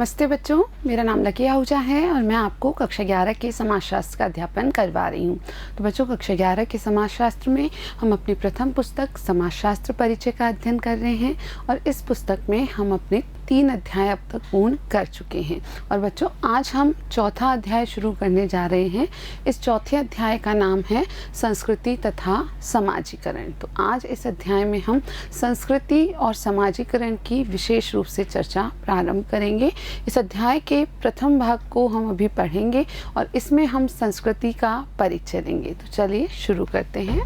नमस्ते बच्चों, मेरा नाम लकी आहूजा है और मैं आपको कक्षा 11 के समाजशास्त्र का अध्यापन करवा रही हूँ। तो बच्चों, कक्षा 11 के समाजशास्त्र में हम अपनी प्रथम पुस्तक समाजशास्त्र परिचय का अध्ययन कर रहे हैं और इस पुस्तक में हम अपने 3 अध्याय अब तक पूर्ण कर चुके हैं। और बच्चों, आज हम चौथा अध्याय शुरू करने जा रहे हैं। इस चौथे अध्याय का नाम है संस्कृति तथा समाजीकरण। तो आज इस अध्याय में हम संस्कृति और समाजीकरण की विशेष रूप से चर्चा प्रारंभ करेंगे। इस अध्याय के प्रथम भाग को हम अभी पढ़ेंगे और इसमें हम संस्कृति का परिचय देंगे। तो चलिए शुरू करते हैं।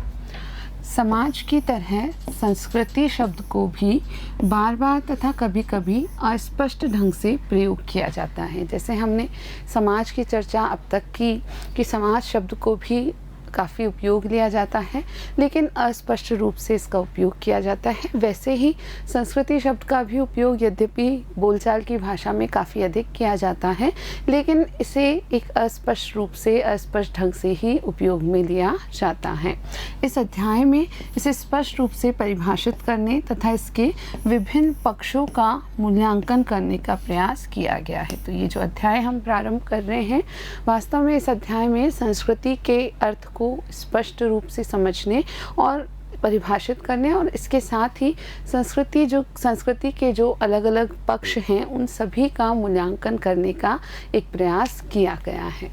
समाज की तरह संस्कृति शब्द को भी बार बार तथा कभी कभी अस्पष्ट ढंग से प्रयोग किया जाता है। जैसे हमने समाज की चर्चा अब तक की कि समाज शब्द को भी काफ़ी उपयोग लिया जाता है, लेकिन अस्पष्ट रूप से इसका उपयोग किया जाता है। वैसे ही संस्कृति शब्द का भी उपयोग यद्यपि बोलचाल की भाषा में काफ़ी अधिक किया जाता है, लेकिन इसे एक अस्पष्ट रूप से, अस्पष्ट ढंग से ही उपयोग में लिया जाता है। इस अध्याय में इसे स्पष्ट रूप से परिभाषित करने तथा इसके विभिन्न पक्षों का मूल्यांकन करने का प्रयास किया गया है। तो ये जो अध्याय हम प्रारंभ कर रहे हैं, वास्तव में इस अध्याय में संस्कृति के अर्थ को स्पष्ट रूप से समझने और परिभाषित करने और इसके साथ ही संस्कृति के जो अलग अलग पक्ष हैं उन सभी का मूल्यांकन करने का एक प्रयास किया गया है।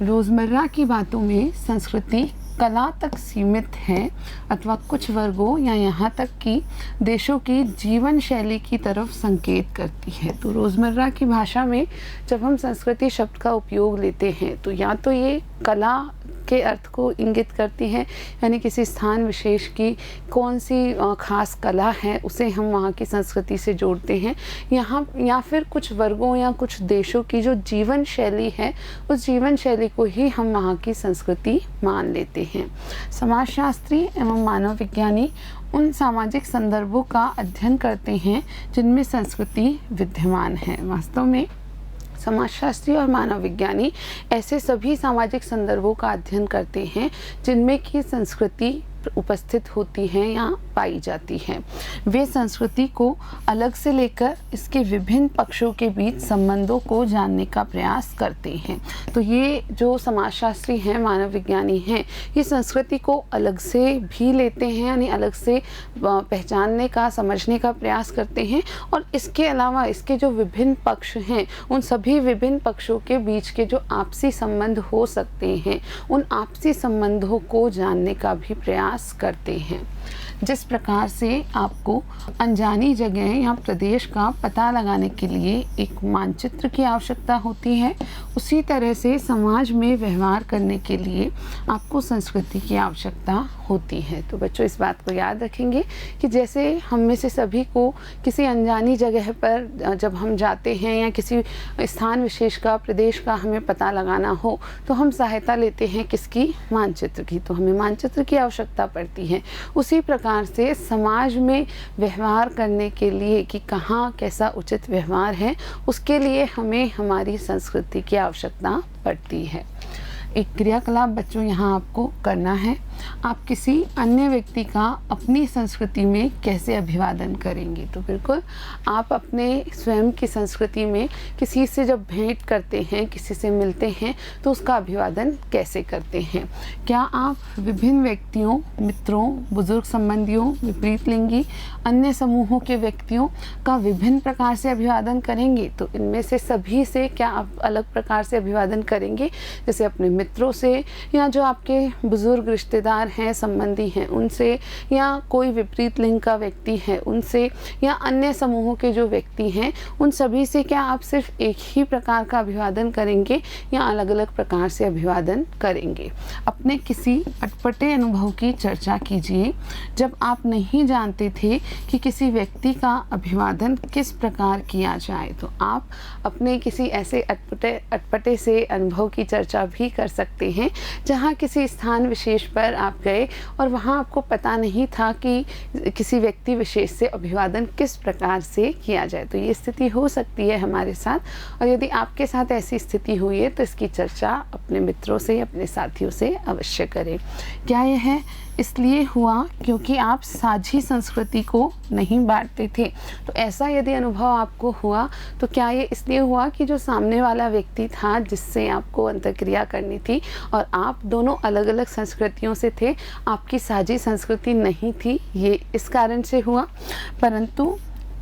रोज़मर्रा की बातों में संस्कृति कला तक सीमित है अथवा कुछ वर्गों या यहाँ तक कि देशों की जीवन शैली की तरफ संकेत करती है। तो रोज़मर्रा की भाषा में जब हम संस्कृति शब्द का उपयोग लेते हैं तो या तो ये कला के अर्थ को इंगित करती है, यानी किसी स्थान विशेष की कौन सी खास कला है उसे हम वहाँ की संस्कृति से जोड़ते हैं, या फिर कुछ वर्गों या कुछ देशों की जो जीवन शैली है उस जीवन शैली को ही हम वहाँ की संस्कृति मान लेते हैं। समाजशास्त्री एवं मानव विज्ञानी उन सामाजिक संदर्भों का अध्ययन करते हैं जिनमें संस्कृति विद्यमान है। वास्तव में समाजशास्त्री और मानव विज्ञानी ऐसे सभी सामाजिक संदर्भों का अध्ययन करते हैं जिनमें की संस्कृति उपस्थित होती है या पाई जाती है। वे संस्कृति को अलग से लेकर इसके विभिन्न पक्षों के बीच संबंधों को जानने का प्रयास करते हैं। तो ये जो समाजशास्त्री हैं, मानव विज्ञानी हैं, ये संस्कृति को अलग से भी लेते हैं, यानी अलग से पहचानने का, समझने का प्रयास करते हैं और इसके अलावा इसके जो विभिन्न पक्ष हैं उन सभी विभिन्न पक्षों के बीच के जो आपसी संबंध हो सकते हैं उन आपसी संबंधों को जानने का भी प्रयास करते हैं। जिस प्रकार से आपको अनजानी जगह या प्रदेश का पता लगाने के लिए एक मानचित्र की आवश्यकता होती है, उसी तरह से समाज में व्यवहार करने के लिए आपको संस्कृति की आवश्यकता होती है। तो बच्चों, इस बात को याद रखेंगे कि जैसे हम में से सभी को किसी अनजानी जगह पर जब हम जाते हैं या किसी स्थान विशेष का, प्रदेश का हमें पता लगाना हो तो हम सहायता लेते हैं किसकी? मानचित्र की। तो हमें मानचित्र की आवश्यकता पड़ती है। उसी प्रकार से समाज में व्यवहार करने के लिए कि कहाँ कैसा उचित व्यवहार है, उसके लिए हमें हमारी संस्कृति की आवश्यकता पड़ती है। एक क्रियाकलाप बच्चों यहाँ आपको करना है। आप किसी अन्य व्यक्ति का अपनी संस्कृति में कैसे अभिवादन करेंगे? तो बिल्कुल आप अपने स्वयं की संस्कृति में किसी से जब भेंट करते हैं, किसी से मिलते हैं तो उसका अभिवादन कैसे करते हैं? क्या आप विभिन्न व्यक्तियों, मित्रों, बुजुर्ग संबंधियों, विपरीत लिंगी अन्य समूहों के व्यक्तियों का विभिन्न प्रकार से अभिवादन करेंगे? तो इनमें से सभी से क्या आप अलग प्रकार से अभिवादन करेंगे? जैसे अपने मित्रों से, या जो आपके बुजुर्ग रिश्तेदार हैं, संबंधी हैं उनसे, या कोई विपरीत लिंग का व्यक्ति है उनसे, या अन्य समूहों के जो व्यक्ति हैं उन सभी से क्या आप सिर्फ एक ही प्रकार का अभिवादन करेंगे या अलग अलग प्रकार से अभिवादन करेंगे? अपने किसी अटपटे अनुभव की चर्चा कीजिए जब आप नहीं जानते थे कि किसी व्यक्ति का अभिवादन किस प्रकार किया जाए। तो आप अपने किसी ऐसे अटपटे से अनुभव की चर्चा भी कर सकते हैं जहाँ किसी स्थान विशेष पर आप गए और वहाँ आपको पता नहीं था कि किसी व्यक्ति विशेष से अभिवादन किस प्रकार से किया जाए। तो ये स्थिति हो सकती है हमारे साथ, और यदि आपके साथ ऐसी स्थिति हुई है तो इसकी चर्चा अपने मित्रों से, अपने साथियों से अवश्य करें। क्या यह इसलिए हुआ क्योंकि आप साझी संस्कृति को नहीं बांटते थे। तो ऐसा यदि अनुभव आपको हुआ तो क्या ये इसलिए हुआ कि जो सामने वाला व्यक्ति था जिससे आपको अंतर्क्रिया करनी थी और आप दोनों अलग अलग संस्कृतियों से थे, आपकी साझी संस्कृति नहीं थी, ये इस कारण से हुआ। परंतु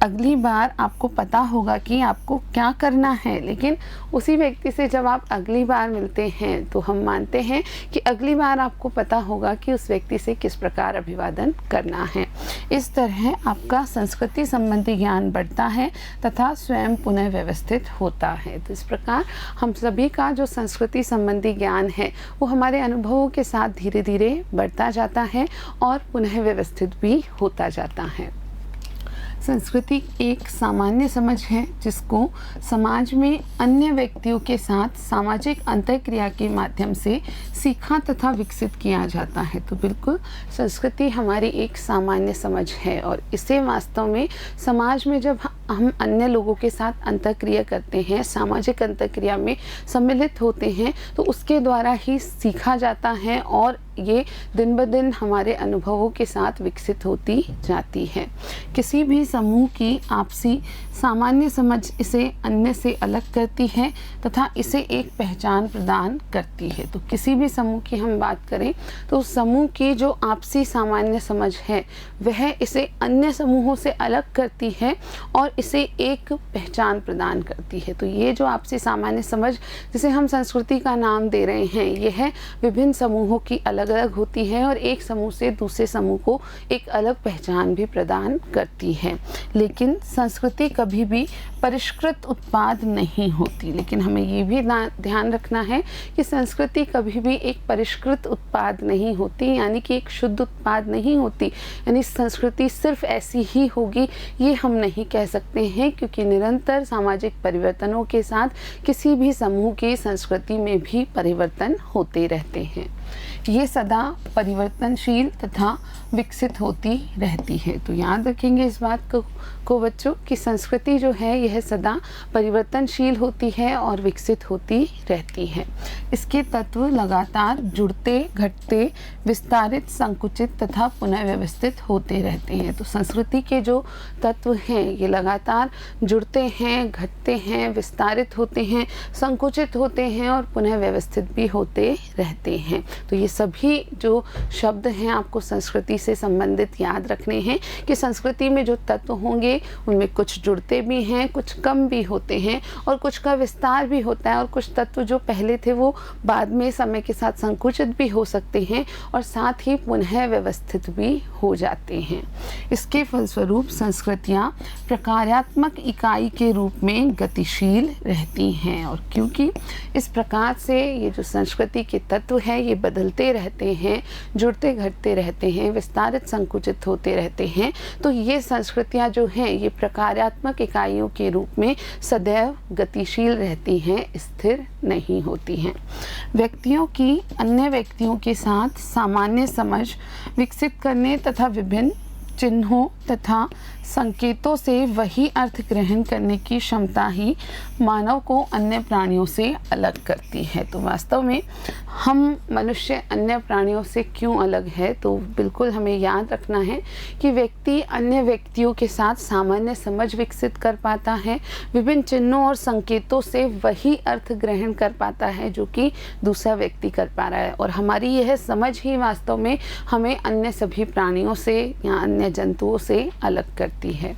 अगली बार आपको पता होगा कि आपको क्या करना है, लेकिन उसी व्यक्ति से जब आप अगली बार मिलते हैं तो हम मानते हैं कि अगली बार आपको पता होगा कि उस व्यक्ति से किस प्रकार अभिवादन करना है। इस तरह आपका संस्कृति संबंधी ज्ञान बढ़ता है तथा स्वयं पुनः व्यवस्थित होता है। तो इस प्रकार हम सभी का जो संस्कृति संबंधी ज्ञान है वो हमारे अनुभवों के साथ धीरे धीरे बढ़ता जाता है और पुनः व्यवस्थित भी होता जाता है। संस्कृति एक सामान्य समझ है जिसको समाज में अन्य व्यक्तियों के साथ सामाजिक अंतःक्रिया के माध्यम से सीखा तथा विकसित किया जाता है। तो बिल्कुल संस्कृति हमारी एक सामान्य समझ है और इसे वास्तव में समाज में जब हम अन्य लोगों के साथ अंतःक्रिया करते हैं, सामाजिक अंतःक्रिया में सम्मिलित होते हैं, तो उसके द्वारा ही सीखा जाता है और ये दिन ब दिन हमारे अनुभवों के साथ विकसित होती जाती है। किसी भी समूह की आपसी सामान्य समझ इसे अन्य से अलग करती है तथा इसे एक पहचान प्रदान करती है। तो किसी भी समूह की हम बात करें तो उस समूह की जो आपसी सामान्य समझ है वह इसे अन्य समूहों से अलग करती है और इसे एक पहचान प्रदान करती है। तो ये जो आपसी सामान्य समझ जिसे हम संस्कृति का नाम दे रहे हैं, यह विभिन्न समूहों की अलग अलग होती है और एक समूह से दूसरे समूह को एक अलग पहचान भी प्रदान करती है। लेकिन संस्कृति कभी भी परिष्कृत उत्पाद नहीं होती। लेकिन हमें ये भी ध्यान रखना है कि संस्कृति कभी भी एक परिष्कृत उत्पाद नहीं होती, यानी कि एक शुद्ध उत्पाद नहीं होती। यानी संस्कृति सिर्फ ऐसी ही होगी ये हम नहीं कह सकते हैं, क्योंकि निरंतर सामाजिक परिवर्तनों के साथ किसी भी समूह की संस्कृति में भी परिवर्तन होते रहते हैं। ये सदा परिवर्तनशील तथा विकसित होती रहती है। तो याद रखेंगे इस बात को बच्चों कि संस्कृति जो है यह सदा परिवर्तनशील होती है और विकसित होती रहती है। इसके तत्व लगातार जुड़ते, घटते, विस्तारित, संकुचित तथा पुनः व्यवस्थित होते रहते हैं। तो संस्कृति के जो तत्व हैं ये लगातार जुड़ते हैं, घटते हैं, विस्तारित होते हैं, संकुचित होते हैं और पुनः व्यवस्थित भी होते रहते हैं। तो ये सभी जो शब्द हैं आपको संस्कृति से संबंधित याद रखने हैं कि संस्कृति में जो तत्व होंगे उनमें कुछ जुड़ते भी हैं, कुछ कम भी होते हैं और कुछ का विस्तार भी होता है और कुछ तत्व जो पहले थे वो बाद में समय के साथ संकुचित भी हो सकते हैं और साथ ही पुनः व्यवस्थित भी हो जाते हैं। इसके फलस्वरूप संस्कृतियाँ प्रकारात्मक इकाई के रूप में गतिशील रहती हैं। और क्योंकि इस प्रकार से ये जो संस्कृति के तत्व हैं ये बदलते रहते हैं, जुड़ते घटते रहते हैं, विस्तारित संकुचित होते रहते हैं, तो ये संस्कृतियाँ जो हैं ये प्रकारात्मक इकाइयों के रूप में सदैव गतिशील रहती हैं, स्थिर नहीं होती हैं। व्यक्तियों की अन्य व्यक्तियों के साथ सामान्य समझ विकसित करने तथा विभिन्न चिन्हों तथा संकेतों से वही अर्थ ग्रहण करने की क्षमता ही मानव को अन्य प्राणियों से अलग करती है। तो वास्तव में हम मनुष्य अन्य प्राणियों से क्यों अलग है, तो बिल्कुल हमें याद रखना है कि व्यक्ति अन्य व्यक्तियों के साथ सामान्य समझ विकसित कर पाता है, विभिन्न चिन्हों और संकेतों से वही अर्थ ग्रहण कर पाता है जो कि दूसरा व्यक्ति कर पा रहा है। और हमारी यह समझ ही वास्तव में हमें अन्य सभी प्राणियों से या अन्य जंतुओं से अलग करती है।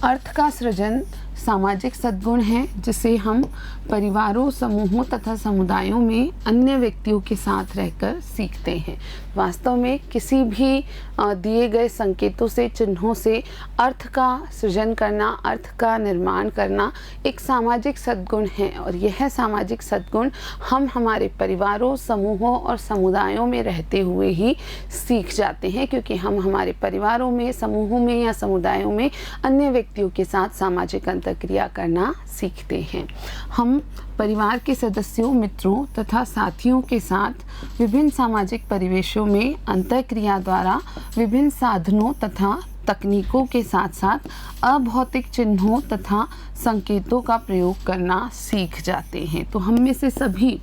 अर्थ का सृजन सामाजिक सद्गुण है जिसे हम परिवारों, समूहों तथा समुदायों में अन्य व्यक्तियों के साथ रहकर सीखते हैं। वास्तव में किसी भी दिए गए संकेतों से, चिन्हों से अर्थ का सृजन करना, अर्थ का निर्माण करना एक सामाजिक सद्गुण है और यह सामाजिक सद्गुण हम हमारे परिवारों, समूहों और समुदायों में रहते हुए ही सीख जाते हैं, क्योंकि हम हमारे परिवारों में, समूहों में या समुदायों में अन्य व्यक्तियों के साथ सामाजिक अंतःक्रिया करना सीखते हैं। हम परिवार के सदस्यों, मित्रों तथा साथियों के साथ विभिन्न सामाजिक परिवेशों में अंतःक्रिया द्वारा विभिन्न साधनों तथा तकनीकों के साथ साथ अभौतिक चिन्हों तथा संकेतों का प्रयोग करना सीख जाते हैं। तो हम में से सभी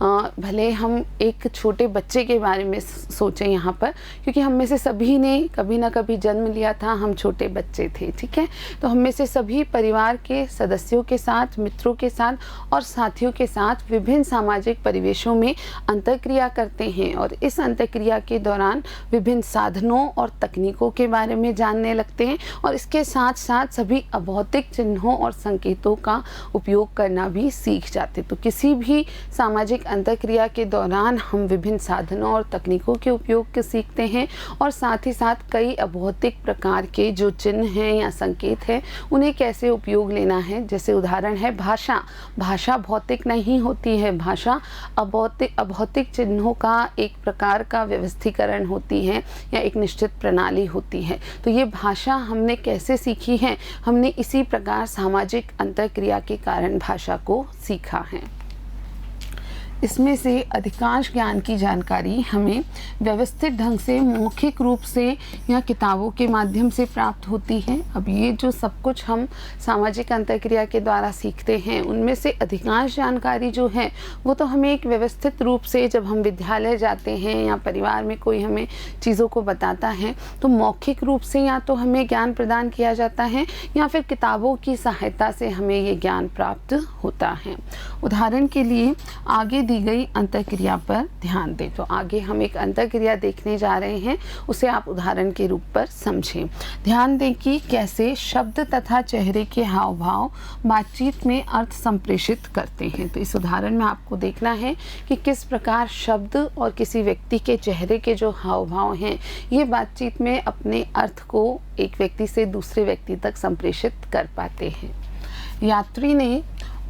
भले हम एक छोटे बच्चे के बारे में सोचें यहाँ पर, क्योंकि हम में से सभी ने कभी ना कभी जन्म लिया था, हम छोटे बच्चे थे, ठीक है। तो हम में से सभी परिवार के सदस्यों के साथ, मित्रों के साथ और साथियों के साथ विभिन्न सामाजिक परिवेशों में अंतःक्रिया करते हैं और इस अंतःक्रिया के दौरान विभिन्न साधनों और तकनीकों के बारे में जानने लगते हैं और इसके साथ साथ सभी अभौतिक चिन्हों और संकेतों का उपयोग करना भी सीख जाते। तो किसी भी सामाजिक अंतःक्रिया के दौरान हम विभिन्न साधनों और तकनीकों के उपयोग के सीखते हैं और साथ ही साथ कई अभौतिक प्रकार के जो चिन्ह हैं या संकेत हैं उन्हें कैसे उपयोग लेना है। जैसे उदाहरण है भाषा। भाषा भौतिक नहीं होती है, भाषा अभौतिक चिन्हों का एक प्रकार का व्यवस्थीकरण होती है या एक निश्चित प्रणाली होती है। तो ये भाषा हमने कैसे सीखी है, हमने इसी प्रकार सामाजिक अंतःक्रिया के कारण भाषा को सीखा है। इसमें से अधिकांश ज्ञान की जानकारी हमें व्यवस्थित ढंग से मौखिक रूप से या किताबों के माध्यम से प्राप्त होती है। अब ये जो सब कुछ हम सामाजिक अंतःक्रिया के द्वारा सीखते हैं उनमें से अधिकांश जानकारी जो है वो तो हमें एक व्यवस्थित रूप से जब हम विद्यालय जाते हैं या परिवार में कोई हमें चीज़ों को बताता है तो मौखिक रूप से या तो हमें ज्ञान प्रदान किया जाता है या फिर किताबों की सहायता से हमें ये ज्ञान प्राप्त होता है। उदाहरण के लिए आगे दी गई अंतःक्रिया पर ध्यान दें। तो आगे हम एक अंतःक्रिया देखने जा रहे हैं, उसे आप उदाहरण के रूप पर समझें। ध्यान दें कि कैसे शब्द तथा चेहरे के हाव भाव बातचीत में अर्थ संप्रेषित करते हैं। तो इस उदाहरण में आपको देखना है कि किस प्रकार शब्द और किसी व्यक्ति के चेहरे के जो हाव भाव हैं ये बातचीत में अपने अर्थ को एक व्यक्ति से दूसरे व्यक्ति तक संप्रेषित कर पाते हैं। यात्री ने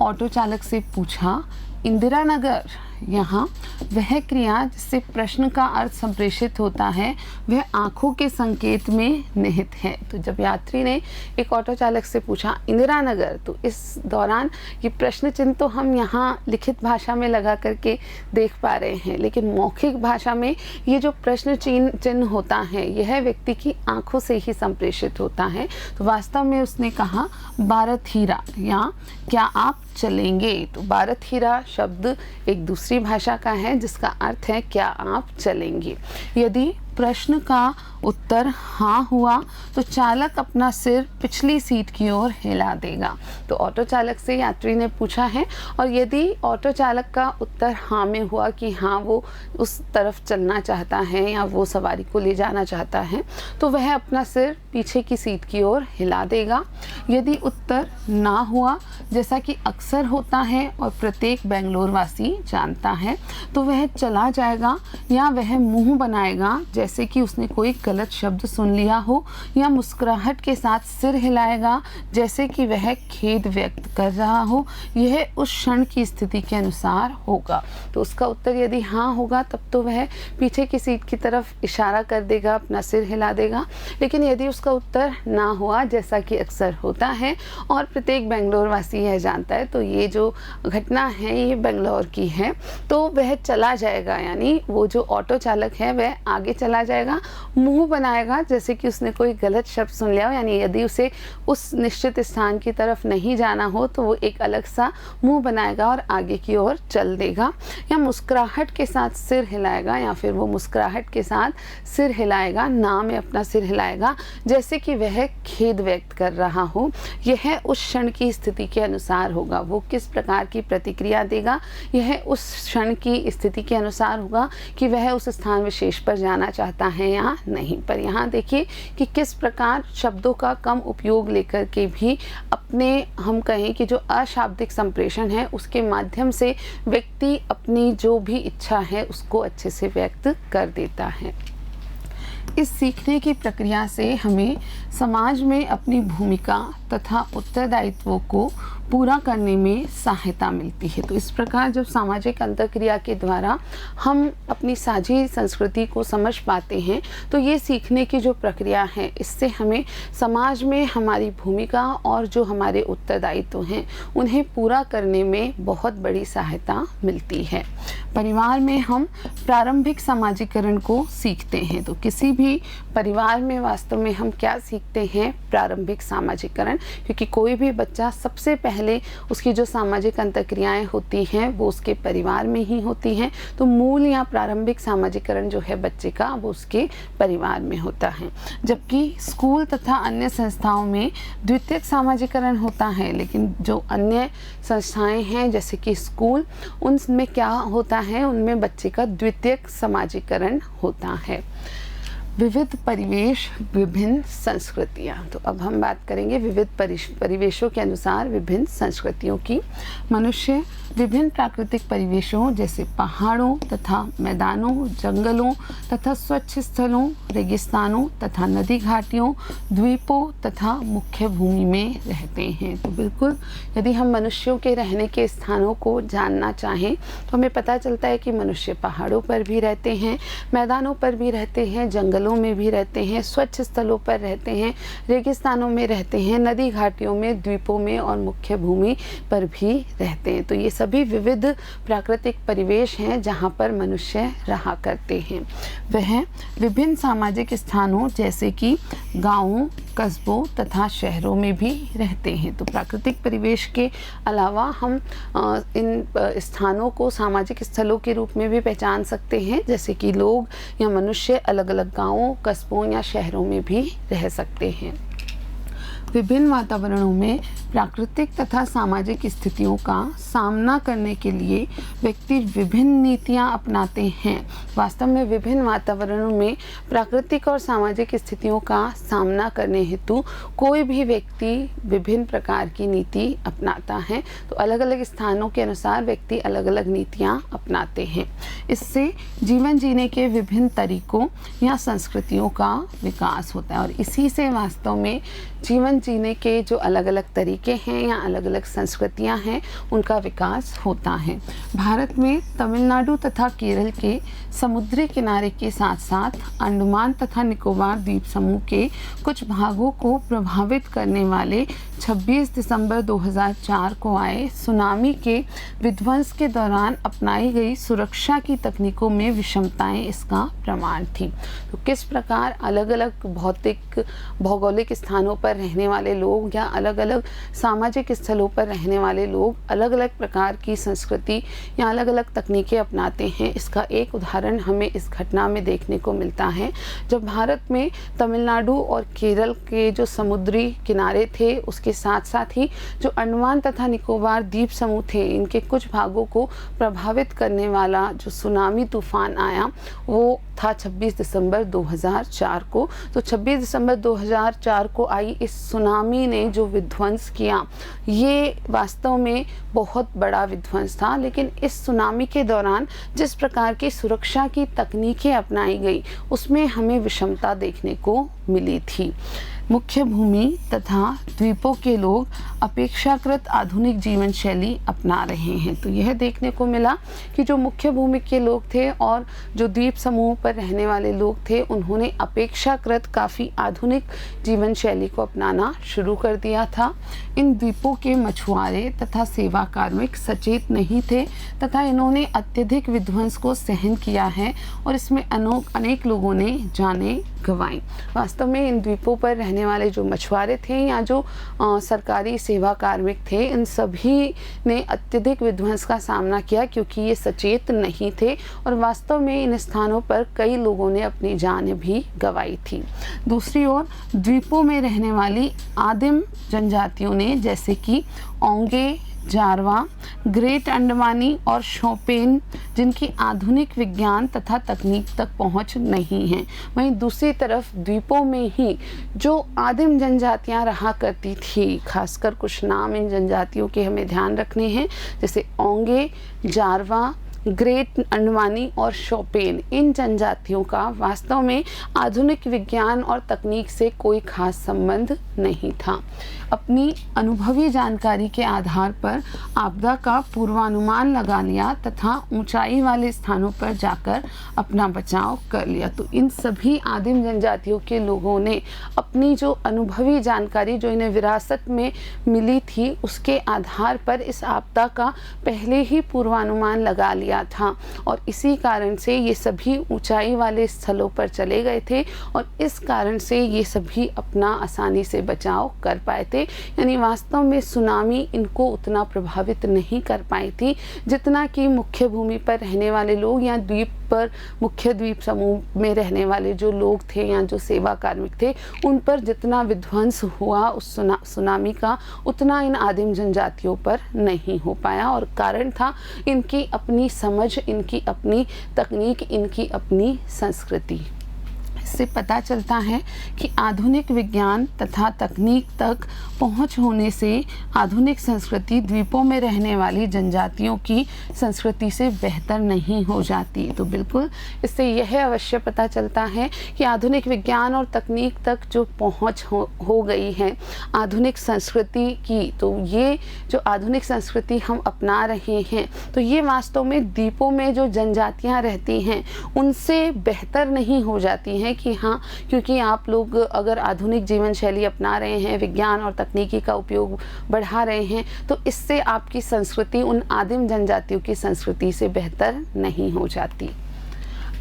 ऑटो चालक से पूछा, इंदिरा नगर। यहाँ वह क्रिया जिससे प्रश्न का अर्थ संप्रेषित होता है वह आँखों के संकेत में निहित है। तो जब यात्री ने एक ऑटो चालक से पूछा इंदिरा नगर, तो इस दौरान ये प्रश्न चिन्ह तो हम यहाँ लिखित भाषा में लगा करके देख पा रहे हैं, लेकिन मौखिक भाषा में ये जो प्रश्न चिन्ह होता है यह व्यक्ति की आँखों से ही संप्रेषित होता है। तो वास्तव में उसने कहा बारथीरा या क्या आप चलेंगे। तो बारथीरा शब्द एक दूसरी भाषा का है जिसका अर्थ है क्या आप चलेंगे। यदि प्रश्न का उत्तर हाँ हुआ तो चालक अपना सिर पिछली सीट की ओर हिला देगा। तो ऑटो चालक से यात्री ने पूछा है और यदि ऑटो चालक का उत्तर हाँ में हुआ कि हाँ वो उस तरफ चलना चाहता है या वो सवारी को ले जाना चाहता है तो वह अपना सिर पीछे की सीट की ओर हिला देगा। यदि उत्तर ना हुआ, जैसा कि अक्सर होता है और प्रत्येक बेंगलोर वासी जानता है, तो वह चला जाएगा या वह मुंह बनाएगा जैसे कि उसने कोई गलत शब्द सुन लिया हो, या मुस्कुराहट के साथ सिर हिलाएगा जैसे कि वह खेद व्यक्त कर रहा हो। यह उस क्षण की स्थिति के अनुसार होगा। तो उसका उत्तर यदि हाँ होगा तब तो वह पीछे की सीट की तरफ इशारा कर देगा, अपना सिर हिला देगा। लेकिन यदि उसका उत्तर ना हुआ, जैसा कि अक्सर होता है और प्रत्येक बेंगलोर वासी यह जानता है, तो ये जो घटना है ये बेंगलोर की है, तो वह चला जाएगा, यानी वो जो ऑटो चालक है वह आगे चला जाएगा, मुंह बनाएगा जैसे कि उसने कोई गलत शब्द सुन लिया हो, यानी यदि उसे उस निश्चित स्थान की तरफ नहीं जाना हो तो वो एक अलग सा मुंह बनाएगा और आगे की ओर चल देगा। या मुस्कुराहट के साथ सिर हिलाएगा, या फिर वो मुस्कुराहट के साथ सिर हिलाएगा, ना में अपना सिर हिलाएगा जैसे कि वह खेद व्यक्त कर रहा हो। यह उस क्षण की स्थिति के अनुसार होगा। वो किस प्रकार की प्रतिक्रिया देगा यह उस क्षण की स्थिति के अनुसार होगा कि वह उस स्थान विशेष पर जाना चाहता है या नहीं। पर यहाँ देखिए कि किस प्रकार शब्दों का कम उपयोग लेकर के भी अपने हम कहें कि जो अशाब्दिक संप्रेषण है उसके माध्यम से व्यक्ति अपनी जो भी इच्छा है उसको अच्छे से व्यक्त कर देता है। इस सीखने की प्रक्रिया से हमें समाज में अपनी भूमिका तथा उत्तरदायित्वों को पूरा करने में सहायता मिलती है। तो इस प्रकार जब सामाजिक अंतःक्रिया के द्वारा हम अपनी साझी संस्कृति को समझ पाते हैं तो ये सीखने की जो प्रक्रिया है इससे हमें समाज में हमारी भूमिका और जो हमारे उत्तरदायित्व हैं उन्हें पूरा करने में बहुत बड़ी सहायता मिलती है। परिवार में हम प्रारंभिक समाजीकरण को सीखते हैं। तो किसी भी परिवार में वास्तव में हम क्या सीखते हैं? प्रारंभिक समाजीकरण, क्योंकि कोई भी बच्चा सबसे पहले उसकी जो सामाजिक अंतःक्रियाएं होती हैं वो उसके परिवार में ही होती हैं। तो मूल या प्रारंभिक सामाजीकरण जो है बच्चे का वो उसके परिवार में होता है। जबकि स्कूल तथा अन्य संस्थाओं में द्वितीयक सामाजीकरण होता है, लेकिन जो अन्य संस्थाएं हैं जैसे कि स्कूल, उनमें क्या होता है? उनमें बच्चे का द्वितीयक समाजीकरण होता है। विविध परिवेश, विभिन्न संस्कृतियाँ। तो अब हम बात करेंगे विविध परिवेशों के अनुसार विभिन्न संस्कृतियों की। मनुष्य विभिन्न प्राकृतिक परिवेशों जैसे पहाड़ों तथा मैदानों, जंगलों तथा स्वच्छ स्थलों, रेगिस्तानों तथा नदी घाटियों, द्वीपों तथा मुख्य भूमि में रहते हैं। तो बिल्कुल यदि हम मनुष्यों के रहने के स्थानों को जानना चाहें तो हमें पता चलता है कि मनुष्य पहाड़ों पर भी रहते हैं, मैदानों पर भी रहते हैं, जंगलों में भी रहते हैं, स्वच्छ स्थलों पर रहते हैं, रेगिस्तानों में रहते हैं, नदी घाटियों में, द्वीपों में और मुख्य भूमि पर भी रहते हैं। तो ये सभी विविध प्राकृतिक परिवेश हैं जहाँ पर मनुष्य रहा करते हैं। वह विभिन्न सामाजिक स्थानों जैसे कि गाँवों, कस्बों तथा शहरों में भी रहते हैं। तो प्राकृतिक परिवेश के अलावा हम इन स्थानों को सामाजिक स्थलों के रूप में भी पहचान सकते हैं, जैसे कि लोग या मनुष्य अलग अलग गाँवों, कस्बों या शहरों में भी रह सकते हैं। विभिन्न वातावरणों में प्राकृतिक तथा सामाजिक स्थितियों का सामना करने के लिए व्यक्ति विभिन्न नीतियां अपनाते हैं। वास्तव में विभिन्न वातावरणों में प्राकृतिक और सामाजिक स्थितियों का सामना करने हेतु कोई भी व्यक्ति विभिन्न प्रकार की नीति अपनाता है। तो अलग अलग स्थानों के अनुसार व्यक्ति अलग अलग नीतियां अपनाते हैं। इससे जीवन जीने के विभिन्न तरीकों या संस्कृतियों का विकास होता है और इसी से वास्तव में जीवन जीने के जो अलग अलग तरीके हैं या अलग अलग संस्कृतियां हैं उनका विकास होता है। भारत में तमिलनाडु तथा केरल के समुद्री किनारे के साथ साथ अंडमान तथा निकोबार द्वीप समूह के कुछ भागों को प्रभावित करने वाले 26 दिसंबर 2004 को आए सुनामी के विध्वंस के दौरान अपनाई गई सुरक्षा की तकनीकों में विषमताएं इसका प्रमाण थी। तो किस प्रकार अलग अलग भौगोलिक स्थानों पर रहने वाले लोग या अलग अलग सामाजिक स्थलों पर रहने वाले लोग अलग अलग प्रकार की संस्कृति या अलग अलग तकनीकें अपनाते हैं, इसका एक उदाहरण हमें इस घटना में देखने को मिलता है। जब भारत में तमिलनाडु और केरल के जो समुद्री किनारे थे उसके साथ साथ ही जो अंडमान तथा निकोबार द्वीप समूह थे, इनके कुछ भागों को प्रभावित करने वाला जो सुनामी तूफान आया वो था 26 दिसंबर 2004 को। तो 26 दिसंबर 2004 को आई इस सुनामी ने जो विध्वंस किया ये वास्तव में बहुत बड़ा विध्वंस था। लेकिन इस सुनामी के दौरान जिस प्रकार की सुरक्षा की तकनीकें अपनाई गई उसमें हमें विषमता देखने को मिली थी। मुख्य भूमि तथा द्वीपों के लोग अपेक्षाकृत आधुनिक जीवन शैली अपना रहे हैं। तो यह देखने को मिला कि जो मुख्य भूमि के लोग थे और जो द्वीप समूह पर रहने वाले लोग थे उन्होंने अपेक्षाकृत काफ़ी आधुनिक जीवन शैली को अपनाना शुरू कर दिया था। इन द्वीपों के मछुआरे तथा सेवा कार्मिक सचेत नहीं थे तथा इन्होंने अत्यधिक विध्वंस को सहन किया है और इसमें अनेक लोगों ने जानें गंवाई। वास्तव में इन द्वीपों पर रहने वाले जो मछुआरे थे या जो सरकारी सेवा कार्मिक थे, इन सभी ने अत्यधिक विध्वंस का सामना किया क्योंकि ये सचेत नहीं थे और वास्तव में इन स्थानों पर कई लोगों ने अपनी जान भी गंवाई थी। दूसरी ओर द्वीपों में रहने वाली आदिम जनजातियों ने जैसे कि ओंगे, जारवा, ग्रेट अंडमानी और शोपेन जिनकी आधुनिक विज्ञान तथा तकनीक तक पहुंच नहीं है, वहीं दूसरी तरफ द्वीपों में ही जो आदिम जनजातियां रहा करती थी, खासकर कुछ नाम इन जनजातियों के हमें ध्यान रखने हैं, जैसे ओंगे, जारवा, ग्रेट अंडमानी और शोपेन, इन जनजातियों का वास्तव में आधुनिक विज्ञान और तकनीक से कोई खास संबंध नहीं था। अपनी अनुभवी जानकारी के आधार पर आपदा का पूर्वानुमान लगा लिया तथा ऊंचाई वाले स्थानों पर जाकर अपना बचाव कर लिया। तो इन सभी आदिम जनजातियों के लोगों ने अपनी जो अनुभवी जानकारी जो इन्हें विरासत में मिली थी उसके आधार पर इस आपदा का पहले ही पूर्वानुमान लगा लिया था और इसी कारण से ये सभी ऊंचाई वाले स्थलों पर चले गए थे और इस कारण से ये सभी अपना आसानी से बचाव कर पाए थे। यानी वास्तव में सुनामी इनको उतना प्रभावित नहीं कर पाई थी जितना कि मुख्य भूमि पर रहने वाले लोग या द्वीप पर मुख्य द्वीप समूह में रहने वाले जो लोग थे या जो सेवा कार्मिक थे उन पर जितना विध्वंस हुआ उस सुनामी का उतना इन आदिम जनजातियों पर नहीं हो पाया। और कारण था इनकी अपनी समझ, इनकी अपनी तकनीक, इनकी अपनी संस्कृति। इससे पता चलता है कि आधुनिक विज्ञान तथा तकनीक तक पहुंच होने से आधुनिक संस्कृति द्वीपों में रहने वाली जनजातियों की संस्कृति से बेहतर नहीं हो जाती। तो बिल्कुल इससे यह अवश्य पता चलता है कि आधुनिक विज्ञान और तकनीक तक जो पहुंच हो गई है आधुनिक संस्कृति की, तो ये जो आधुनिक संस्कृति हम अपना रहे हैं तो ये वास्तव में द्वीपों में जो जनजातियां रहती हैं उनसे बेहतर नहीं हो जाती हैं कि हाँ, क्योंकि आप लोग अगर आधुनिक जीवन शैली अपना रहे हैं, विज्ञान और तकनीकी का उपयोग बढ़ा रहे हैं तो इससे आपकी संस्कृति उन आदिम जनजातियों की संस्कृति से बेहतर नहीं हो जाती।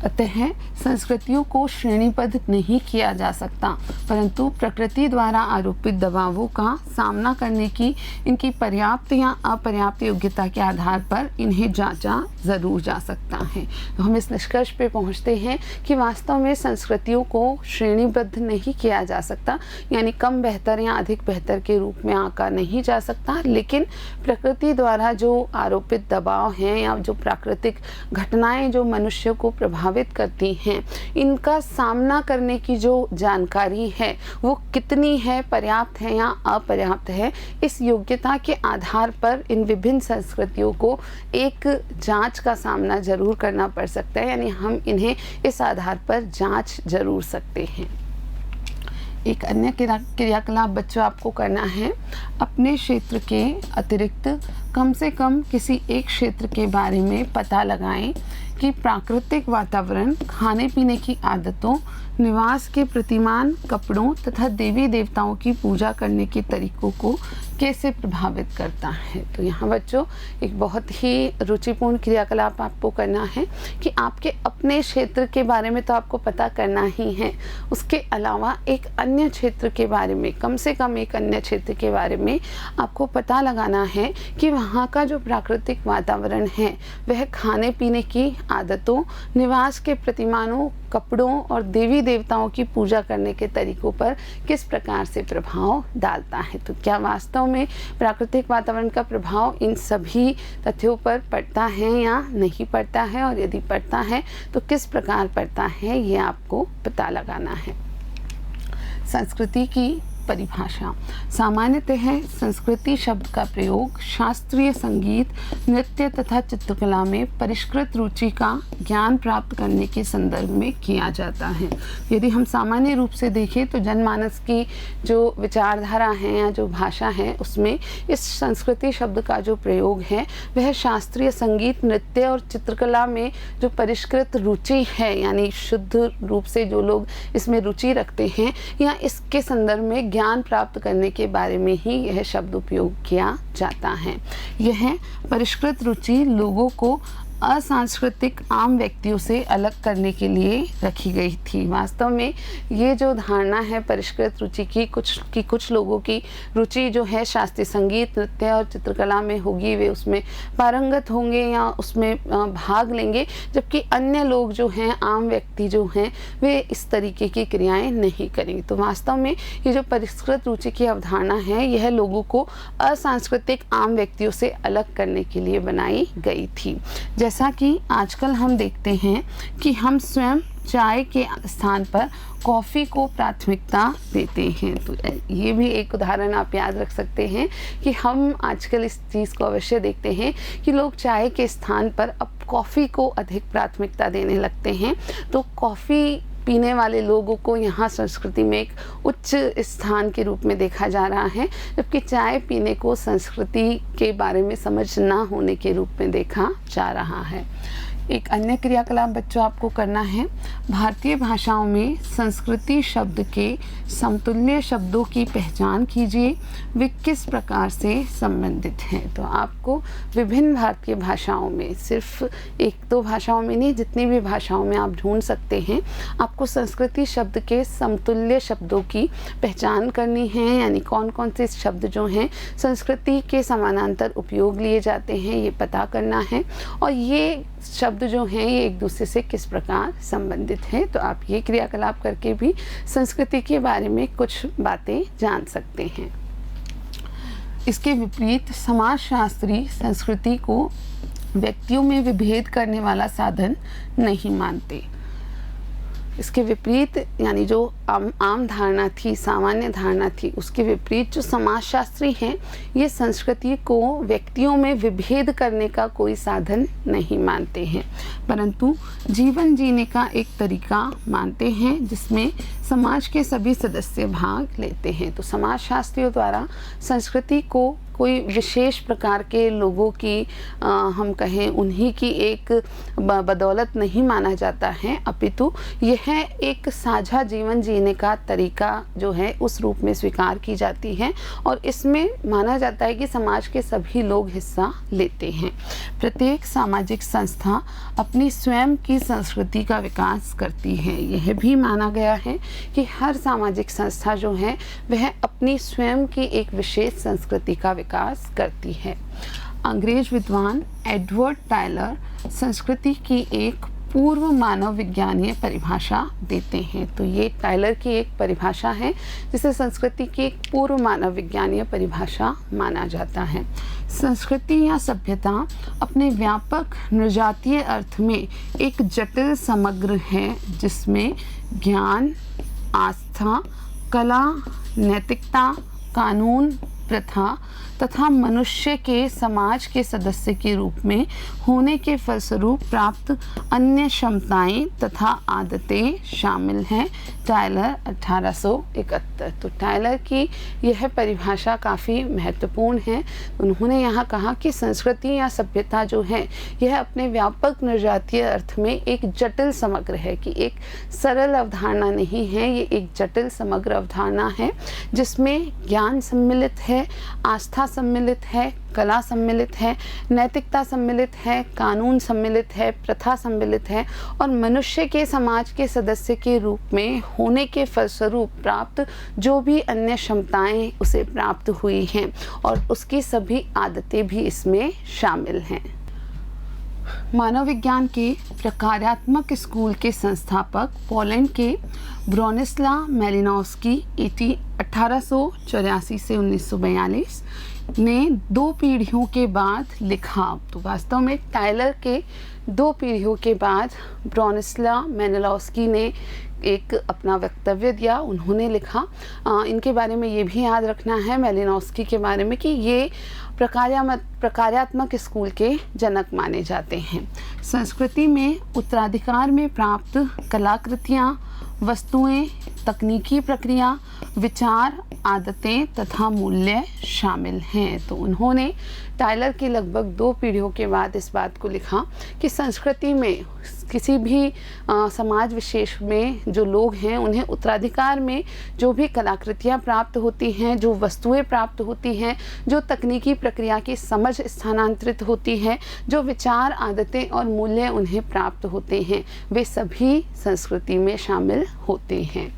अतः संस्कृतियों को श्रेणीबद्ध नहीं किया जा सकता, परंतु प्रकृति द्वारा आरोपित दबावों का सामना करने की इनकी पर्याप्त या अपर्याप्त योग्यता के आधार पर इन्हें जांचा ज़रूर जा सकता है। तो हम इस निष्कर्ष पे पहुंचते हैं कि वास्तव में संस्कृतियों को श्रेणीबद्ध नहीं किया जा सकता, यानी कम बेहतर या अधिक बेहतर के रूप में आंका नहीं जा सकता, लेकिन प्रकृति द्वारा जो आरोपित दबाव हैं या जो प्राकृतिक घटनाएं जो मनुष्य को प्रभावित करती हैं इनका सामना करने की जो जानकारी है वो कितनी है, पर्याप्त है या अपर्याप्त है, इस योग्यता के आधार पर इन विभिन्न संस्कृतियों को एक जांच का सामना जरूर करना पड़ सकता है। यानी हम इन्हें इस आधार पर जांच जरूर सकते हैं। एक अन्य क्रियाकलाप बच्चों आपको करना है, अपने क्षेत्र के अतिरिक्त कम से कम किसी एक क्षेत्र के बारे में पता लगाएं कि प्राकृतिक वातावरण खाने पीने की आदतों, निवास के प्रतिमान कपड़ों तथा देवी देवताओं की पूजा करने के तरीकों को कैसे प्रभावित करता है। तो यहाँ बच्चों एक बहुत ही रुचिपूर्ण क्रियाकलाप आपको करना है कि आपके अपने क्षेत्र के बारे में तो आपको पता करना ही है, उसके अलावा एक अन्य क्षेत्र के बारे में, कम से कम एक अन्य क्षेत्र के बारे में आपको पता लगाना है कि वहाँ का जो प्राकृतिक वातावरण है वह खाने पीने की आदतों, निवास के प्रतिमानों, कपड़ों और देवी देवताओं की पूजा करने के तरीकों पर किस प्रकार से प्रभाव डालता है। तो क्या वास्तव में प्राकृतिक वातावरण का प्रभाव इन सभी तथ्यों पर पड़ता है या नहीं पड़ता है, और यदि पड़ता है तो किस प्रकार पड़ता है, ये आपको पता लगाना है। संस्कृति की परिभाषा। सामान्यतः संस्कृति शब्द का प्रयोग शास्त्रीय संगीत, नृत्य तथा चित्रकला में परिष्कृत रुचि का ज्ञान प्राप्त करने के संदर्भ में किया जाता है। यदि हम सामान्य रूप से देखें तो जनमानस की जो विचारधारा है या जो भाषा है उसमें इस संस्कृति शब्द का जो प्रयोग है वह शास्त्रीय संगीत, नृत्य और चित्रकला में जो परिष्कृत रुचि है, यानी शुद्ध रूप से जो लोग इसमें रुचि रखते हैं या इसके संदर्भ में ज्ञान प्राप्त करने के बारे में ही यह शब्द उपयोग किया जाता है। यह परिष्कृत रुचि लोगों को असांस्कृतिक आम व्यक्तियों से अलग करने के लिए रखी गई थी। वास्तव में ये जो धारणा है परिष्कृत रुचि की, कुछ लोगों की रुचि जो है शास्त्रीय संगीत, नृत्य और चित्रकला में होगी, वे उसमें पारंगत होंगे या उसमें भाग लेंगे, जबकि अन्य लोग जो हैं, आम व्यक्ति जो हैं, वे इस तरीके की क्रियाएं नहीं करेंगे। तो वास्तव में ये जो परिष्कृत रुचि की अवधारणा है यह लोगों को असांस्कृतिक आम व्यक्तियों से अलग करने के लिए बनाई गई थी। जैसा कि आजकल हम देखते हैं कि हम स्वयं चाय के स्थान पर कॉफ़ी को प्राथमिकता देते हैं। तो ये भी एक उदाहरण आप याद रख सकते हैं कि हम आजकल इस चीज़ को अवश्य देखते हैं कि लोग चाय के स्थान पर अब कॉफ़ी को अधिक प्राथमिकता देने लगते हैं। तो कॉफ़ी पीने वाले लोगों को यहाँ संस्कृति में एक उच्च स्थान के रूप में देखा जा रहा है, जबकि चाय पीने को संस्कृति के बारे में समझ ना होने के रूप में देखा जा रहा है। एक अन्य क्रियाकलाप बच्चों आपको करना है। भारतीय भाषाओं में संस्कृति शब्द के समतुल्य शब्दों की पहचान कीजिए, वे किस प्रकार से संबंधित हैं। तो आपको विभिन्न भारतीय भाषाओं में, सिर्फ एक दो भाषाओं में नहीं, जितनी भी भाषाओं में आप ढूंढ सकते हैं, आपको संस्कृति शब्द के समतुल्य शब्दों की पहचान करनी है। यानी कौन कौन से शब्द जो हैं संस्कृति के समानांतर उपयोग लिए जाते हैं, ये पता करना है। और ये शब्द जो हैं ये एक दूसरे से किस प्रकार संबंधित हैं। तो आप ये क्रियाकलाप करके भी संस्कृति के बारे में कुछ बातें जान सकते हैं। इसके विपरीत समाजशास्त्री संस्कृति को व्यक्तियों में विभेद करने वाला साधन नहीं मानते। इसके विपरीत यानी जो आम धारणा थी, सामान्य धारणा थी, उसके विपरीत जो समाजशास्त्री हैं ये संस्कृति को व्यक्तियों में विभेद करने का कोई साधन नहीं मानते हैं, परंतु जीवन जीने का एक तरीका मानते हैं जिसमें समाज के सभी सदस्य भाग लेते हैं। तो समाजशास्त्रियों द्वारा संस्कृति को कोई विशेष प्रकार के लोगों की हम कहें उन्हीं की एक बदौलत नहीं माना जाता है, अपितु यह एक साझा जीवन जीने का तरीका जो है उस रूप में स्वीकार की जाती है और इसमें माना जाता है कि समाज के सभी लोग हिस्सा लेते हैं। प्रत्येक सामाजिक संस्था अपनी स्वयं की संस्कृति का विकास करती है। यह भी माना गया है कि हर सामाजिक संस्था जो है वह अपनी स्वयं की एक विशेष संस्कृति का विकास करती है। अंग्रेज विद्वान एडवर्ड टायलर संस्कृति की एक पूर्व मानव विज्ञानीय परिभाषा देते हैं। तो ये टायलर की एक परिभाषा है जिसे संस्कृति की एक पूर्व मानव विज्ञानीय परिभाषा माना जाता है। संस्कृति या सभ्यता अपने व्यापक नृजातीय अर्थ में एक जटिल समग्र है जिसमें ज्ञान, आस्था, कला, नैतिकता, कानून, प्रथा तथा मनुष्य के समाज के सदस्य के रूप में होने के फलस्वरूप प्राप्त अन्य क्षमताएं तथा आदतें शामिल हैं। टायलर 1871। तो टायलर की यह परिभाषा काफ़ी महत्वपूर्ण है। उन्होंने यहाँ कहा कि संस्कृति या सभ्यता जो है यह अपने व्यापक नृजातीय अर्थ में एक जटिल समग्र है, कि एक सरल अवधारणा नहीं है, ये एक जटिल समग्र अवधारणा है जिसमें ज्ञान सम्मिलित है, आस्था सम्मिलित है, कला सम्मिलित है, नैतिकता सम्मिलित है, कानून सम्मिलित है, प्रथा सम्मिलित है और मनुष्य के समाज के सदस्य के रूप में होने के फलस्वरूप प्राप्त जो भी अन्य क्षमताएं उसे प्राप्त हुई हैं और उसकी सभी आदतें भी इसमें शामिल हैं। मानव विज्ञान के प्रकार्यात्मक स्कूल के संस्थापक पोलैंड के ब्रोनिस्लाव मैलिनोव्स्की 1884 से 1942 ने 2 पीढ़ियों के बाद लिखा। तो वास्तव में टायलर के 2 पीढ़ियों के बाद ब्रोनिस्लाव मैलिनोव्स्की ने एक अपना वक्तव्य दिया। उन्होंने लिखा, इनके बारे में ये भी याद रखना है मैलिनोव्स्की के बारे में कि ये प्रकार्यात्मक स्कूल के जनक माने जाते हैं। संस्कृति में उत्तराधिकार में प्राप्त कलाकृतियाँ, वस्तुएं, तकनीकी प्रक्रिया, विचार, आदतें तथा मूल्य शामिल हैं। तो उन्होंने टायलर की लगभग 2 पीढ़ियों के बाद इस बात को लिखा कि संस्कृति में किसी भी समाज विशेष में जो लोग हैं उन्हें उत्तराधिकार में जो भी कलाकृतियाँ प्राप्त होती हैं, जो वस्तुएं प्राप्त होती हैं, जो तकनीकी प्रक्रिया की समझ स्थानांतरित होती है, जो विचार, आदतें और मूल्य उन्हें प्राप्त होते हैं, वे सभी संस्कृति में शामिल होते हैं।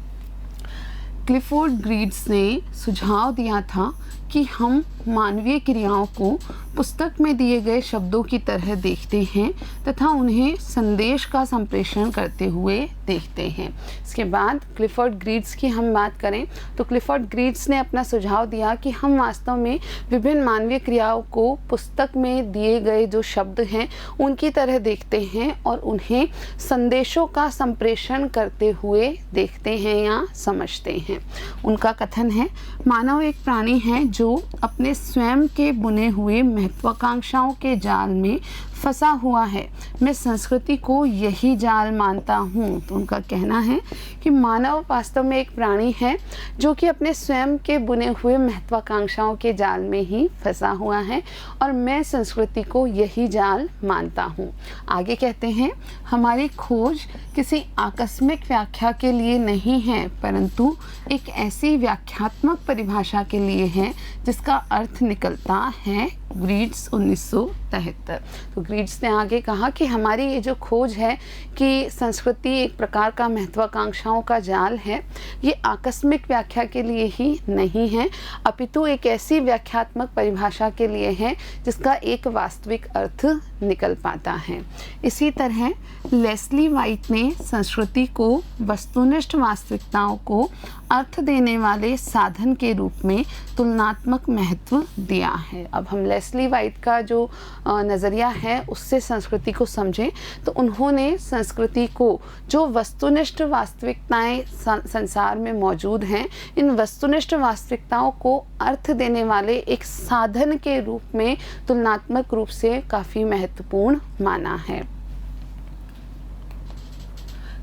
क्लिफोर्ड ग्रीड्स ने सुझाव दिया था कि हम मानवीय क्रियाओं को पुस्तक में दिए गए शब्दों की तरह देखते हैं तथा उन्हें संदेश का संप्रेषण करते हुए देखते हैं। इसके बाद क्लिफर्ड ग्रीड्स की हम बात करें तो क्लिफर्ड ग्रीड्स ने अपना सुझाव दिया कि हम वास्तव में विभिन्न मानवीय क्रियाओं को पुस्तक में दिए गए जो शब्द हैं उनकी तरह देखते हैं और उन्हें संदेशों का संप्रेषण करते हुए देखते हैं या समझते हैं। उनका कथन है, मानव एक प्राणी है जो अपने स्वयं के बुने हुए महत्वाकांक्षाओं के जाल में फंसा हुआ है। मैं संस्कृति को यही जाल मानता हूँ। तो उनका कहना है कि मानव वास्तव में एक प्राणी है जो कि अपने स्वयं के बुने हुए महत्वाकांक्षाओं के जाल में ही फंसा हुआ है और मैं संस्कृति को यही जाल मानता हूँ। आगे कहते हैं, हमारी खोज किसी आकस्मिक व्याख्या के लिए नहीं है परंतु एक ऐसी व्याख्यात्मक परिभाषा के लिए है जिसका अर्थ निकलता है। ग्रीड्स 1973। तो ग्रीड्स ने आगे कहा कि हमारी ये जो खोज है कि संस्कृति एक प्रकार का महत्वाकांक्षाओं का जाल है, ये आकस्मिक व्याख्या के लिए ही नहीं है अपितु एक ऐसी व्याख्यात्मक परिभाषा के लिए है जिसका एक वास्तविक अर्थ निकल पाता है। इसी तरह लेस्ली वाइट ने संस्कृति को वस्तुनिष्ठ वास्तविकताओं को अर्थ देने वाले साधन के रूप में तुलनात्मक महत्व दिया है। अब हम लेस्ली वाइट का जो नज़रिया है उससे संस्कृति को समझें तो उन्होंने संस्कृति को जो वस्तुनिष्ठ वास्तविकताएं संसार में मौजूद हैं, इन वस्तुनिष्ठ वास्तविकताओं को अर्थ देने वाले एक साधन के रूप में तुलनात्मक रूप से काफ़ी महत्वपूर्ण माना है।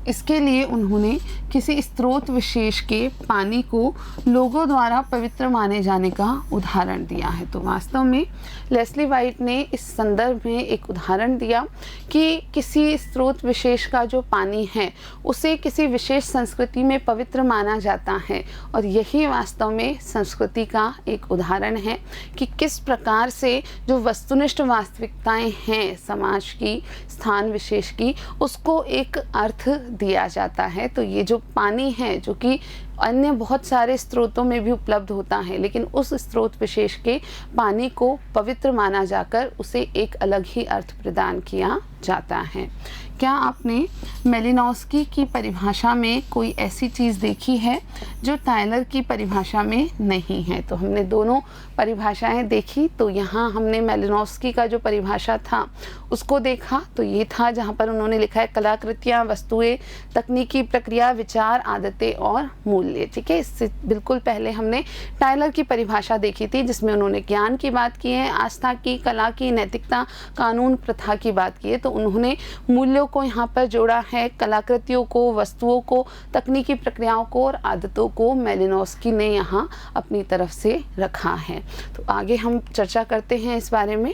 इसके लिए उन्होंने किसी स्रोत विशेष के पानी को लोगों द्वारा पवित्र माने जाने का उदाहरण दिया है। तो वास्तव में लेस्ली वाइट ने इस संदर्भ में एक उदाहरण दिया कि किसी स्रोत विशेष का जो पानी है उसे किसी विशेष संस्कृति में पवित्र माना जाता है और यही वास्तव में संस्कृति का एक उदाहरण है कि किस प्रकार से जो वस्तुनिष्ठ वास्तविकताएं हैं समाज की, स्थान विशेष की, उसको एक अर्थ दिया जाता है। तो ये जो पानी है जो कि अन्य बहुत सारे स्रोतों में भी उपलब्ध होता है लेकिन उस स्रोत विशेष के पानी को पवित्र माना जाकर उसे एक अलग ही अर्थ प्रदान किया जाता है। क्या आपने मेलिनोव्स्की की परिभाषा में कोई ऐसी चीज़ देखी है जो टायलर की परिभाषा में नहीं है? तो हमने दोनों परिभाषाएं देखी। तो यहाँ हमने मेलिनोव्स्की का जो परिभाषा था उसको देखा तो ये था जहाँ पर उन्होंने लिखा है कलाकृतियाँ, वस्तुएं, तकनीकी प्रक्रिया, विचार, आदतें और मूल्य। ठीक है, इससे बिल्कुल पहले हमने टायलर की परिभाषा देखी थी जिसमें उन्होंने ज्ञान की बात की है, आस्था की, कला की, नैतिकता, कानून, प्रथा की बात की है। तो उन्होंने मूल्यों को यहाँ पर जोड़ा है, कलाकृतियों को, वस्तुओं को, तकनीकी प्रक्रियाओं को और आदतों को मेलिनोव्स्की ने यहाँ अपनी तरफ से रखा है। तो आगे हम चर्चा करते हैं इस बारे में।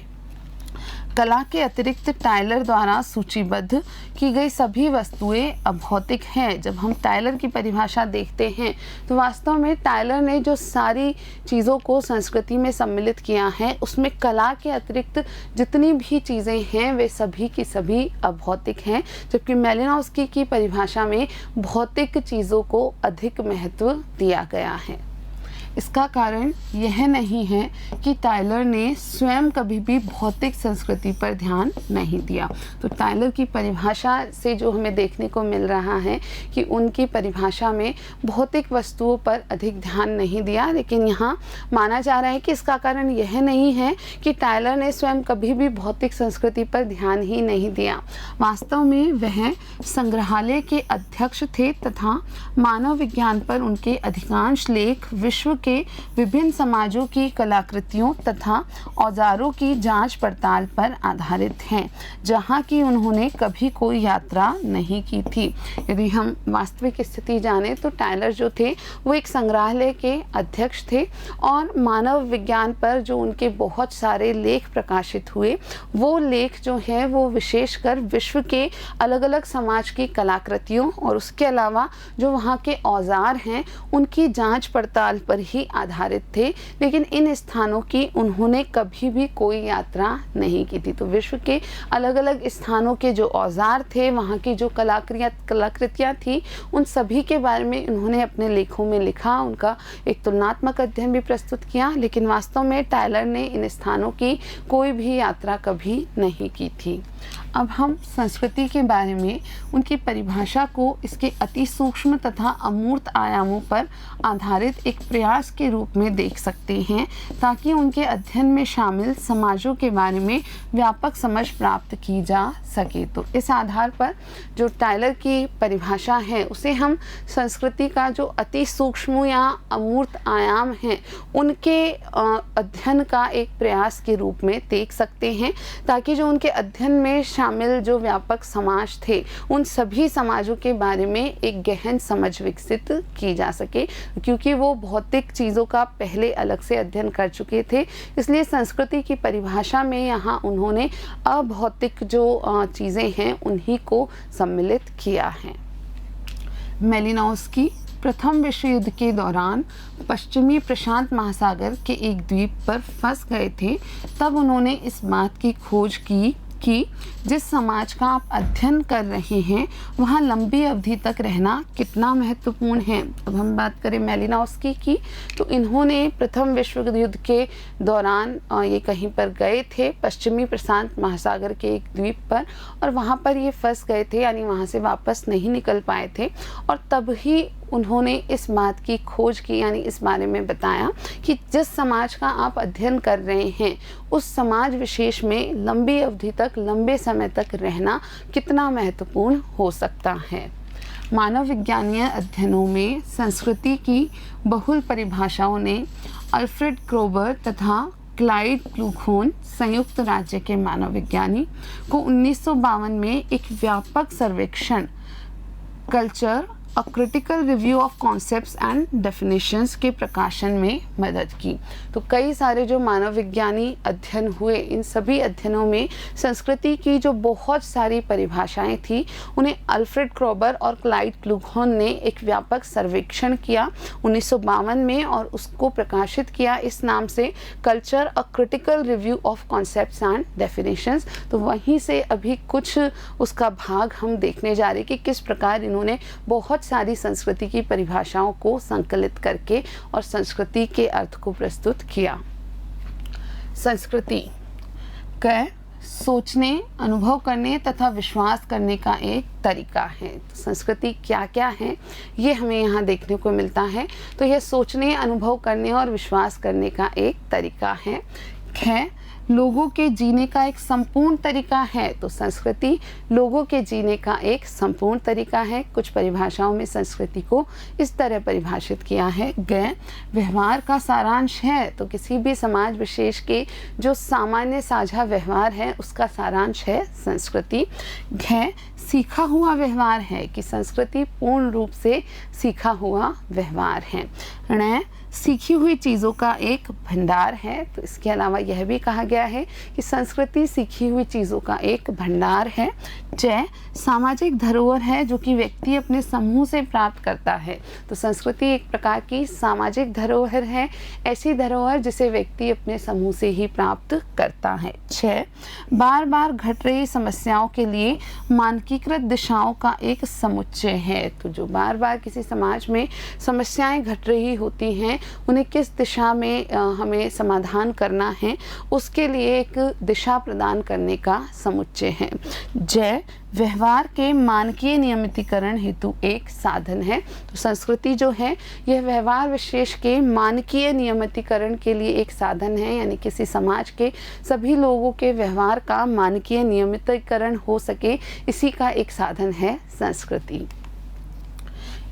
कला के अतिरिक्त टायलर द्वारा सूचीबद्ध की गई सभी वस्तुएं अभौतिक हैं। जब हम टायलर की परिभाषा देखते हैं तो वास्तव में टायलर ने जो सारी चीज़ों को संस्कृति में सम्मिलित किया है उसमें कला के अतिरिक्त जितनी भी चीज़ें हैं वे सभी की सभी अभौतिक हैं, जबकि मेलिनोव्स्की की परिभाषा में भौतिक चीज़ों को अधिक महत्व दिया गया है। इसका कारण यह नहीं है कि टायलर ने स्वयं कभी भी भौतिक संस्कृति पर ध्यान नहीं दिया। तो टायलर की परिभाषा से जो हमें देखने को मिल रहा है कि उनकी परिभाषा में भौतिक वस्तुओं पर अधिक ध्यान नहीं दिया, लेकिन यहाँ माना जा रहा है कि इसका कारण यह नहीं है कि टायलर ने स्वयं कभी भी भौतिक संस्कृति पर ध्यान ही नहीं दिया। वास्तव में वह संग्रहालय के अध्यक्ष थे तथा मानव विज्ञान पर उनके अधिकांश लेख विश्व के विभिन्न समाजों की कलाकृतियों तथा औजारों की जांच पड़ताल पर आधारित हैं, जहां की उन्होंने कभी कोई यात्रा नहीं की थी। यदि हम वास्तविक स्थिति जाने तो टायलर जो थे वो एक संग्रहालय के अध्यक्ष थे और मानव विज्ञान पर जो उनके बहुत सारे लेख प्रकाशित हुए वो लेख जो है वो विशेषकर विश्व के अलग अलग समाज की कलाकृतियों और उसके अलावा जो वहाँ के औजार हैं उनकी जांच पड़ताल पर ही आधारित थे, लेकिन इन स्थानों की उन्होंने कभी भी कोई यात्रा नहीं की थी। तो विश्व के अलग अलग स्थानों के जो औजार थे, वहाँ की जो कलाकृतियाँ थी, उन सभी के बारे में उन्होंने अपने लेखों में लिखा, उनका एक तुलनात्मक अध्ययन भी प्रस्तुत किया। लेकिन वास्तव में टायलर ने इन स्थानों की कोई भी यात्रा कभी नहीं की थी। अब हम संस्कृति के बारे में उनकी परिभाषा को इसके अति सूक्ष्म तथा अमूर्त आयामों पर आधारित एक प्रयास के रूप में देख सकते हैं, ताकि उनके अध्ययन में शामिल समाजों के बारे में व्यापक समझ प्राप्त की जा सके। तो इस आधार पर जो टायलर की परिभाषा है, उसे हम संस्कृति का जो अति सूक्ष्म या अमूर्त आयाम हैं, उनके अध्ययन का एक प्रयास के रूप में देख सकते हैं, ताकि जो उनके अध्ययन में शामिल जो व्यापक समाज थे, उन सभी समाजों के बारे में एक गहन समझ विकसित की जा सके। क्योंकि वो भौतिक चीज़ों का पहले अलग से अध्ययन कर चुके थे, इसलिए संस्कृति की परिभाषा में यहाँ उन्होंने अभौतिक जो चीज़ें हैं उन्हीं को सम्मिलित किया है। मेलिनोव्स्की प्रथम विश्व युद्ध के दौरान पश्चिमी प्रशांत महासागर के एक द्वीप पर फंस गए थे। तब उन्होंने इस बात की खोज की कि जिस समाज का आप अध्ययन कर रहे हैं, वहाँ लंबी अवधि तक रहना कितना महत्वपूर्ण है। अब हम बात करें मेलिनोव्स्की की, तो इन्होंने प्रथम विश्व युद्ध के दौरान ये कहीं पर गए थे, पश्चिमी प्रशांत महासागर के एक द्वीप पर, और वहाँ पर ये फंस गए थे, यानी वहाँ से वापस नहीं निकल पाए थे। और तब ही उन्होंने इस बात की खोज की, यानी इस बारे में बताया कि जिस समाज का आप अध्ययन कर रहे हैं, उस समाज विशेष में लंबी अवधि तक, लंबे समय तक रहना कितना महत्वपूर्ण हो सकता है। मानव विज्ञानीय अध्ययनों में संस्कृति की बहुल परिभाषाओं ने अल्फ्रेड क्रोबर तथा क्लाइड क्लूखोन, संयुक्त राज्य के मानव विज्ञानी, को 1952 में एक व्यापक सर्वेक्षण culture a critical review of concepts and definitions के प्रकाशन में मदद की। तो कई सारे जो मानव विज्ञानी अध्ययन हुए, इन सभी अध्ययनों में संस्कृति की जो बहुत सारी परिभाषाएं थी, उन्हें अल्फ्रेड क्रोबर और क्लाइड क्लूखोन ने एक व्यापक सर्वेक्षण किया 1952 में, और उसको प्रकाशित किया इस नाम से culture a critical review of concepts and definitions. तो वहीं से अभी कुछ उसका भाग हम देखने जा रहे कि किस प्रकार इन्होंने बहुत सारी संस्कृति की परिभाषाओं को संकलित करके और संस्कृति के अर्थ को प्रस्तुत किया। संस्कृति का सोचने, अनुभव करने तथा विश्वास करने का एक तरीका है। तो संस्कृति क्या क्या है, ये हमें यहाँ देखने को मिलता है। तो यह सोचने, अनुभव करने और विश्वास करने का एक तरीका है। लोगों के जीने का एक संपूर्ण तरीका है। तो संस्कृति लोगों के जीने का एक संपूर्ण तरीका है। कुछ परिभाषाओं में संस्कृति को इस तरह परिभाषित किया है। व्यवहार का सारांश है। तो किसी भी समाज विशेष के जो सामान्य साझा व्यवहार है, उसका सारांश है संस्कृति। सीखा हुआ व्यवहार है, कि संस्कृति पूर्ण रूप से सीखा हुआ व्यवहार है। सीखी हुई चीज़ों का एक भंडार है। तो इसके अलावा यह भी कहा गया है कि संस्कृति सीखी हुई चीज़ों का एक भंडार है। सामाजिक धरोहर है, जो कि व्यक्ति अपने समूह से प्राप्त करता है। तो संस्कृति एक प्रकार की सामाजिक धरोहर है, ऐसी धरोहर जिसे व्यक्ति अपने समूह से ही प्राप्त करता है। बार बार घट रही समस्याओं के लिए मानकीकृत दिशाओं का एक समुच्चय है। तो जो बार बार किसी समाज में समस्याएं घट रही होती हैं, उन्हें किस दिशा में हमें समाधान करना है, उसके लिए एक दिशा प्रदान करने का समुच्चय है। व्यवहार के मानकीय नियमितीकरण हेतु एक साधन है। तो संस्कृति जो है, यह व्यवहार विशेष के मानकीय नियमितीकरण के लिए एक साधन है, यानी किसी समाज के सभी लोगों के व्यवहार का मानकीय नियमितीकरण हो सके, इसी का एक साधन है संस्कृति।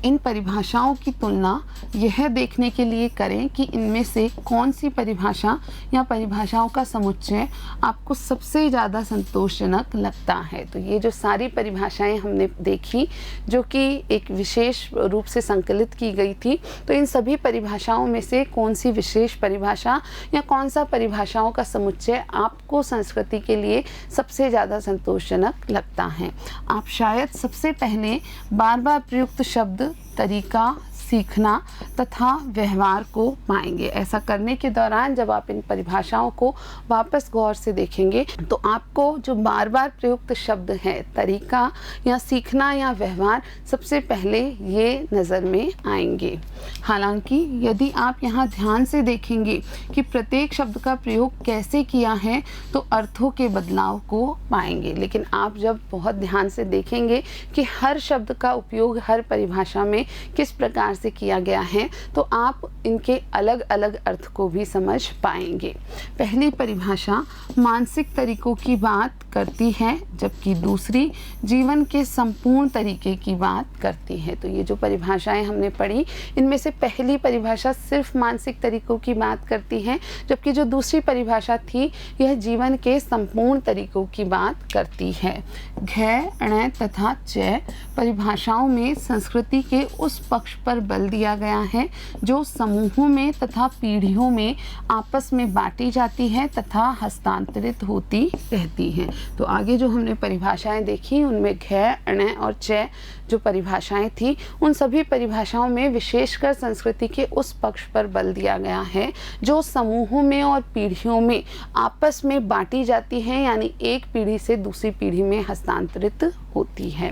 इन परिभाषाओं की तुलना यह देखने के लिए करें कि इनमें से कौन सी परिभाषा या परिभाषाओं का समुच्चय आपको सबसे ज़्यादा संतोषजनक लगता है। तो ये जो सारी परिभाषाएं हमने देखी, जो कि एक विशेष रूप से संकलित की गई थी, तो इन सभी परिभाषाओं में से कौन सी विशेष परिभाषा या कौन सा परिभाषाओं का समुच्चय आपको संस्कृति के लिए सबसे ज़्यादा संतोषजनक लगता है। आप शायद सबसे पहले बार बार प्रयुक्त शब्द तरीका, सीखना तथा व्यवहार को पाएंगे। ऐसा करने के दौरान जब आप इन परिभाषाओं को वापस गौर से देखेंगे तो आपको जो बार बार प्रयुक्त शब्द हैं, तरीका या सीखना या व्यवहार, सबसे पहले ये नज़र में आएंगे। हालांकि यदि आप यहाँ ध्यान से देखेंगे कि प्रत्येक शब्द का प्रयोग कैसे किया है तो अर्थों के बदलाव को पाएंगे, लेकिन आप जब बहुत ध्यान से देखेंगे कि हर शब्द का उपयोग हर परिभाषा में किस प्रकार से किया गया है तो आप इनके अलग अलग अर्थ को भी समझ पाएंगे। पहली परिभाषा मानसिक तरीकों की बात करती है, जबकि दूसरी जीवन के संपूर्ण तरीके की बात करती है। तो ये जो परिभाषाएं हमने पढ़ी, इनमें से पहली परिभाषा सिर्फ मानसिक तरीकों की बात करती है, जबकि जो दूसरी परिभाषा थी यह जीवन के संपूर्ण तरीकों की बात करती है। घ, ण तथा च परिभाषाओं में संस्कृति के उस पक्ष पर बल दिया गया है जो समूहों में तथा पीढ़ियों में आपस में बांटी जाती है तथा हस्तांतरित होती रहती हैं। तो आगे जो हमने परिभाषाएं देखी उनमें घ, ण और च जो परिभाषाएं थी, उन सभी परिभाषाओं में विशेषकर संस्कृति के उस पक्ष पर बल दिया गया है जो समूहों में और पीढ़ियों में आपस में बांटी जाती है, यानी एक पीढ़ी से दूसरी पीढ़ी में हस्तांतरित होती है।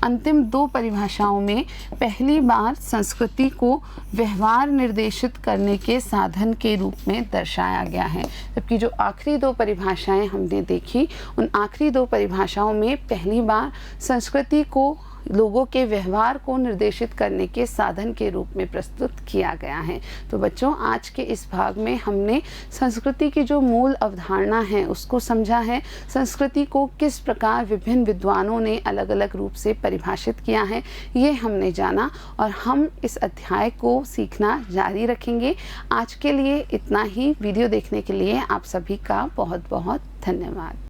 अंतिम दो परिभाषाओं में पहली बार संस्कृति को व्यवहार निर्देशित करने के साधन के रूप में दर्शाया गया है, जबकि जो आखिरी दो परिभाषाएं हमने देखी, उन आखिरी दो परिभाषाओं में पहली बार संस्कृति को लोगों के व्यवहार को निर्देशित करने के साधन के रूप में प्रस्तुत किया गया है। तो बच्चों, आज के इस भाग में हमने संस्कृति की जो मूल अवधारणा है उसको समझा है। संस्कृति को किस प्रकार विभिन्न विद्वानों ने अलग अलग रूप से परिभाषित किया है, ये हमने जाना और हम इस अध्याय को सीखना जारी रखेंगे। आज के लिए इतना ही। वीडियो देखने के लिए आप सभी का बहुत बहुत धन्यवाद।